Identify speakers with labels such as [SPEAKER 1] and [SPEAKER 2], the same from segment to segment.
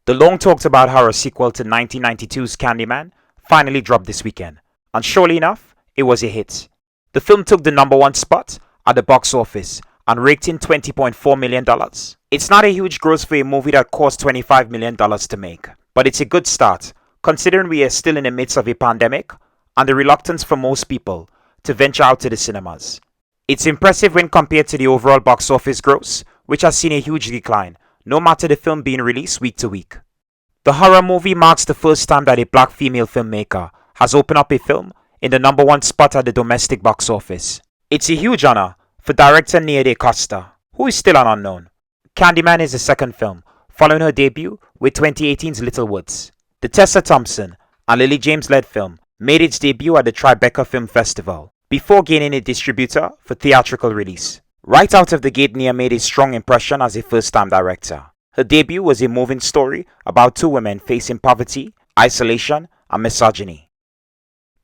[SPEAKER 1] The long talked about horror sequel to 1992's Candyman finally dropped this weekend, and surely enough, it was a hit. The film took the number one spot at the box office and raked in $20.4 million. It's not a huge gross for a movie that cost $25 million to make, but it's a good start, considering we are still in the midst of a pandemic and the reluctance for most people to venture out to the cinemas. It's impressive when compared to the overall box office gross, which has seen a huge decline, no matter the film being released week to week. The horror movie marks the first time that a black female filmmaker has opened up a film in the number one spot at the domestic box office. It's a huge honor for director Nia DaCosta, who is still an unknown. Candyman is the second film, following her debut with 2018's Little Woods. The Tessa Thompson and Lily James-led film made its debut at the Tribeca Film Festival before gaining a distributor for theatrical release. Right out of the gate, Nia made a strong impression as a first-time director. Her debut was a moving story about two women facing poverty, isolation, and misogyny.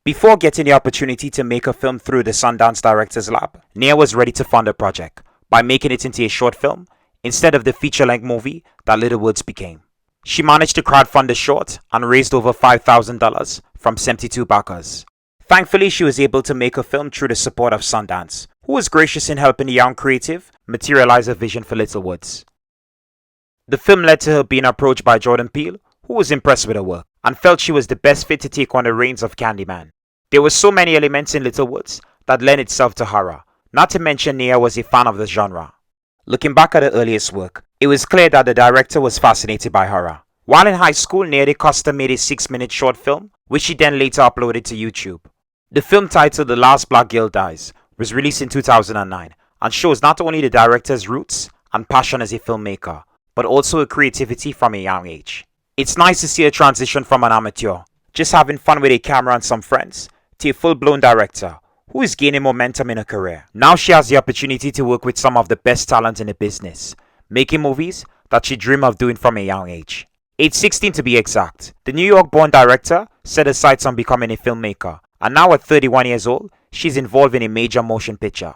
[SPEAKER 1] Before getting the opportunity to make a film through the Sundance Directors Lab, Nia was ready to fund the project by making it into a short film instead of the feature-length movie that Little Woods became. She managed to crowdfund the short and raised over $5,000 from 72 backers. Thankfully, she was able to make a film through the support of Sundance, who was gracious in helping the young creative materialize her vision for Little Woods. The film led to her being approached by Jordan Peele, who was impressed with her work and felt she was the best fit to take on the reins of Candyman. There were so many elements in Little Woods that lent itself to horror, not to mention Nia was a fan of the genre. Looking back at her earliest work, it was clear that the director was fascinated by horror. While in high school, Nia DaCosta made a 6-minute short film, which she then later uploaded to YouTube. The film, titled The Last Black Girl Dies, was released in 2009 and shows not only the director's roots and passion as a filmmaker, but also her creativity from a young age. It's nice to see her transition from an amateur, just having fun with a camera and some friends, to a full-blown director who is gaining momentum in her career. Now she has the opportunity to work with some of the best talent in the business, making movies that she dreamed of doing from a young age. Age 16 to be exact, the New York-born director set her sights on becoming a filmmaker, and now at 31 years old, she's involved in a major motion picture.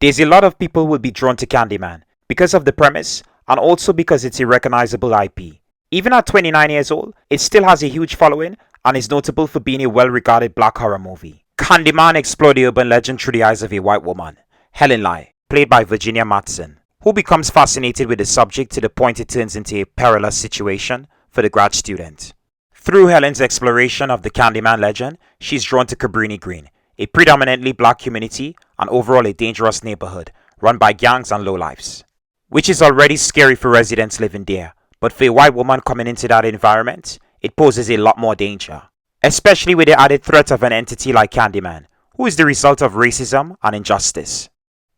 [SPEAKER 1] There's a lot of people who will be drawn to Candyman because of the premise and also because it's a recognizable IP. Even at 29 years old, it still has a huge following and is notable for being a well-regarded black horror movie. Candyman explored the urban legend through the eyes of a white woman, Helen Lai, played by Virginia Madsen, who becomes fascinated with the subject to the point it turns into a perilous situation for the grad student. Through Helen's exploration of the Candyman legend, she's drawn to Cabrini Green, a predominantly black community and overall a dangerous neighborhood run by gangs and lowlifes, which is already scary for residents living there, but for a white woman coming into that environment, it poses a lot more danger, especially with the added threat of an entity like Candyman, who is the result of racism and injustice.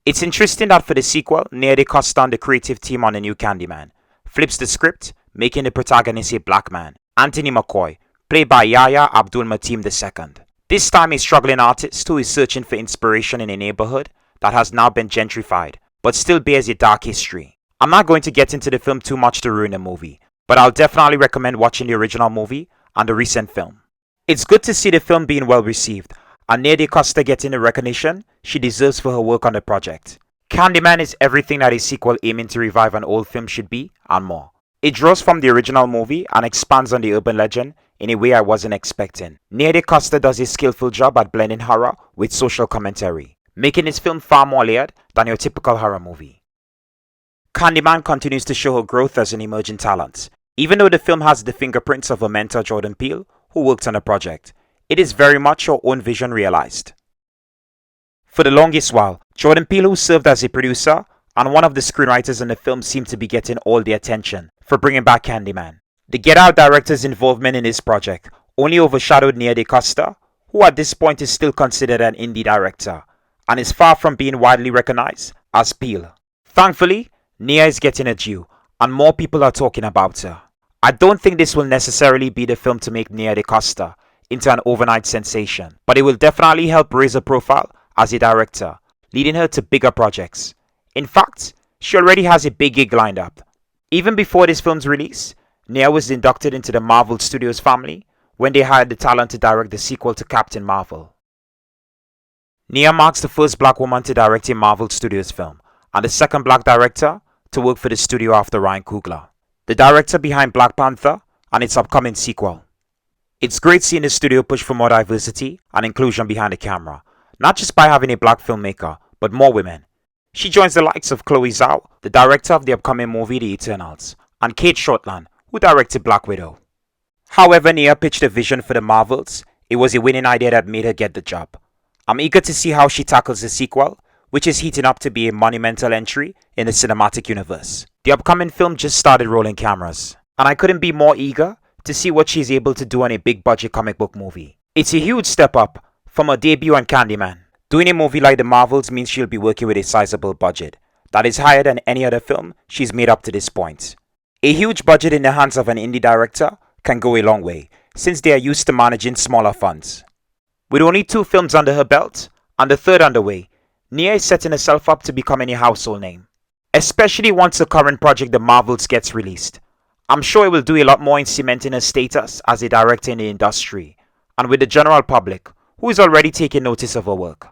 [SPEAKER 1] It's interesting that for the sequel, Nia DaCosta and the creative team on the new Candyman flips the script, making the protagonist a black man, Anthony McCoy, played by Yahya Abdul-Mateen II. This time a struggling artist who is searching for inspiration in a neighborhood that has now been gentrified, but still bears a dark history. I'm not going to get into the film too much to ruin the movie, but I'll definitely recommend watching the original movie and the recent film. It's good to see the film being well received, and Nia DaCosta getting the recognition she deserves for her work on the project. Candyman is everything that a sequel aiming to revive an old film should be, and more. It draws from the original movie and expands on the urban legend in a way I wasn't expecting. Nia DaCosta does a skillful job at blending horror with social commentary, making this film far more layered than your typical horror movie. Candyman continues to show her growth as an emerging talent. Even though the film has the fingerprints of her mentor Jordan Peele, who worked on the project, it is very much her own vision realized. For the longest while, Jordan Peele, who served as a producer and one of the screenwriters in the film, seemed to be getting all the attention for bringing back Candyman. The Get Out director's involvement in this project only overshadowed Nia DaCosta, who at this point is still considered an indie director and is far from being widely recognized as Peele. Thankfully, Nia is getting a due and more people are talking about her. I don't think this will necessarily be the film to make Nia DaCosta into an overnight sensation, but it will definitely help raise her profile as a director, leading her to bigger projects. In fact, she already has a big gig lined up. Even before this film's release, Nia was inducted into the Marvel Studios family when they hired the talent to direct the sequel to Captain Marvel. Nia marks the first black woman to direct a Marvel Studios film and the second black director to work for the studio after Ryan Coogler. the director behind Black Panther and its upcoming sequel. It's great seeing the studio push for more diversity and inclusion behind the camera, not just by having a black filmmaker, but more women. She joins the likes of Chloe Zhao, the director of the upcoming movie The Eternals, and Kate Shortland, who directed Black Widow. However Nia pitched a vision for the Marvels, it was a winning idea that made her get the job. I'm eager to see how she tackles the sequel, which is heating up to be a monumental entry in the cinematic universe. The upcoming film just started rolling cameras, and I couldn't be more eager to see what she's able to do on a big budget comic book movie. It's a huge step up from her debut on Candyman. Doing a movie like the Marvels means she'll be working with a sizable budget that is higher than any other film she's made up to this point. A huge budget in the hands of an indie director can go a long way, since they are used to managing smaller funds. With only 2 films under her belt, and the 3rd underway, Nia is setting herself up to becoming a household name. Especially once the current project The Marvels gets released. I'm sure it will do a lot more in cementing her status as a director in the industry, and with the general public, who is already taking notice of her work.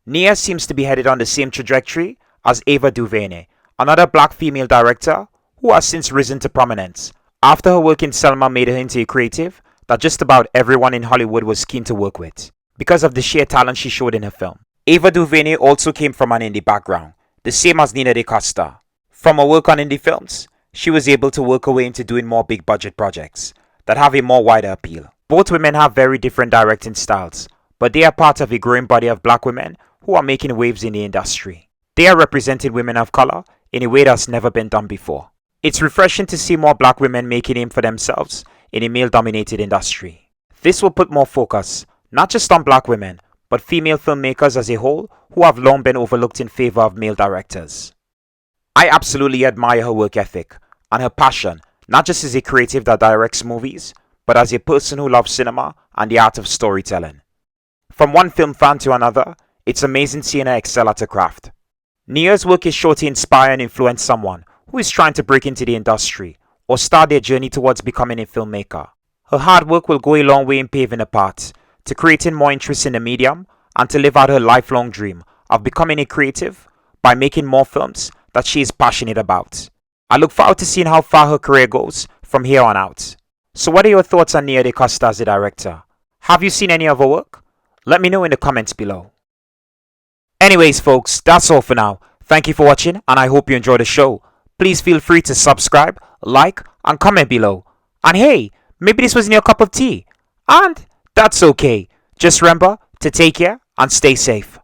[SPEAKER 1] Nia seems to be headed on the same trajectory as Ava DuVernay, another black female director who has since risen to prominence after her work in Selma made her into a creative that just about everyone in Hollywood was keen to work with, because of the sheer talent she showed in her film. Ava DuVernay also came from an indie background, the same as Nia DaCosta. From her work on indie films, she was able to work her way into doing more big budget projects that have a more wider appeal. Both women have very different directing styles, but they are part of a growing body of black women who are making waves in the industry. They are representing women of color in a way that's never been done before. It's refreshing to see more black women making a name for themselves in a male-dominated industry. This will put more focus, not just on black women, but female filmmakers as a whole who have long been overlooked in favor of male directors. I absolutely admire her work ethic and her passion, not just as a creative that directs movies, but as a person who loves cinema and the art of storytelling. From one film fan to another, it's amazing seeing her excel at her craft. Nia's work is sure to inspire and influence someone who is trying to break into the industry or start their journey towards becoming a filmmaker. Her hard work will go a long way in paving a path to creating more interest in the medium and to live out her lifelong dream of becoming a creative by making more films that she is passionate about. I look forward to seeing how far her career goes from here on out. So what are your thoughts on Nia DaCosta as a director? Have you seen any of her work? Let me know in the comments below. Anyways folks, that's all for now. Thank you for watching and I hope you enjoyed the show. Please feel free to subscribe, like and comment below. And hey, maybe this wasn't your cup of tea. And that's okay. Just remember to take care and stay safe.